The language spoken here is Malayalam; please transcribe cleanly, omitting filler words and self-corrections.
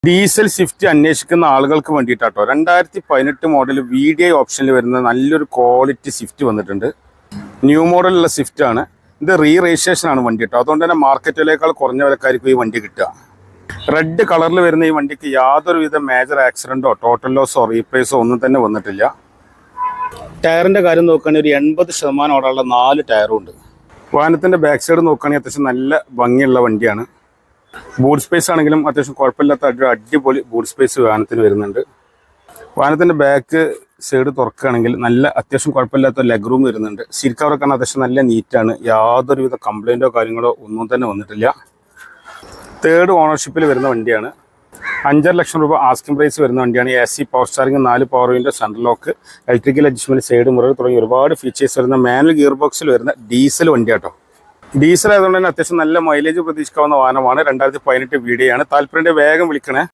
ഡീസൽ സ്വിഫ്റ്റ് അന്വേഷിക്കുന്ന ആളുകൾക്ക് വേണ്ടിയിട്ടാട്ടോ 2018 മോഡൽ VDI ഓപ്ഷനിൽ വരുന്ന നല്ലൊരു ക്വാളിറ്റി സ്വിഫ്റ്റ് വന്നിട്ടുണ്ട്. ന്യൂ മോഡലുള്ള സ്വിഫ്റ്റ് ആണ് ഇത്. രജിസ്ട്രേഷൻ ആണ് വണ്ടി കേട്ടോ. അതുകൊണ്ട് തന്നെ മാർക്കറ്റിലേക്കാൾ കുറഞ്ഞ വിലക്കാർക്ക് ഈ വണ്ടി കിട്ടുക. റെഡ് കളറിൽ വരുന്ന ഈ വണ്ടിക്ക് യാതൊരുവിധ മേജർ ആക്സിഡന്റോ ടോട്ടൽ ലോസോ റീപ്ലേസോ ഒന്നും തന്നെ വന്നിട്ടില്ല. ടയറിന്റെ കാര്യം നോക്കുകയാണെങ്കിൽ ഒരു 80% ഓടാനുള്ള 4 ടയറും ഉണ്ട്. വാഹനത്തിന്റെ ബാക്ക് സൈഡ് നോക്കുകയാണെങ്കിൽ അത്യാവശ്യം നല്ല ഭംഗിയുള്ള വണ്ടിയാണ്. ബൂട്ട് സ്പേസ് ആണെങ്കിലും അത്യാവശ്യം കുഴപ്പമില്ലാത്ത അടിപൊളി ബൂട്ട് സ്പേസ് വാഹനത്തിന് വരുന്നുണ്ട്. വാഹനത്തിന്റെ ബാക്ക് സൈഡ് തുറക്കുകയാണെങ്കിൽ നല്ല അത്യാവശ്യം കുഴപ്പമില്ലാത്ത ലെഗ് റൂം വരുന്നുണ്ട്. സീറ്റ് കവറൊക്കെ അത്യാവശ്യം നല്ല നീറ്റാണ്. യാതൊരുവിധ കംപ്ലൈൻറ്റോ കാര്യങ്ങളോ ഒന്നും തന്നെ വന്നിട്ടില്ല. 3rd ഓണർഷിപ്പിൽ വരുന്ന വണ്ടിയാണ്. 5.5 ലക്ഷം രൂപ ആസ്കിംഗ് പ്രൈസ് വരുന്ന വണ്ടിയാണ്. AC power steering, 4 power window, central lock, electrical adjustment, side mirror തുടങ്ങി ഒരുപാട് ഫീച്ചേഴ്സ് വരുന്ന മാനുവൽ ഗിയർ ബോക്സിൽ വരുന്ന ഡീസൽ വണ്ടിയാട്ടോ. ഡീസൽ ആയതുകൊണ്ട് തന്നെ അത്യാവശ്യം നല്ല മൈലേജ് പ്രതീക്ഷിക്കാവുന്ന വാഹനമാണ്. 2018 VDI ആണ്. താല്പര്യം വേഗം വിളിക്കണേ.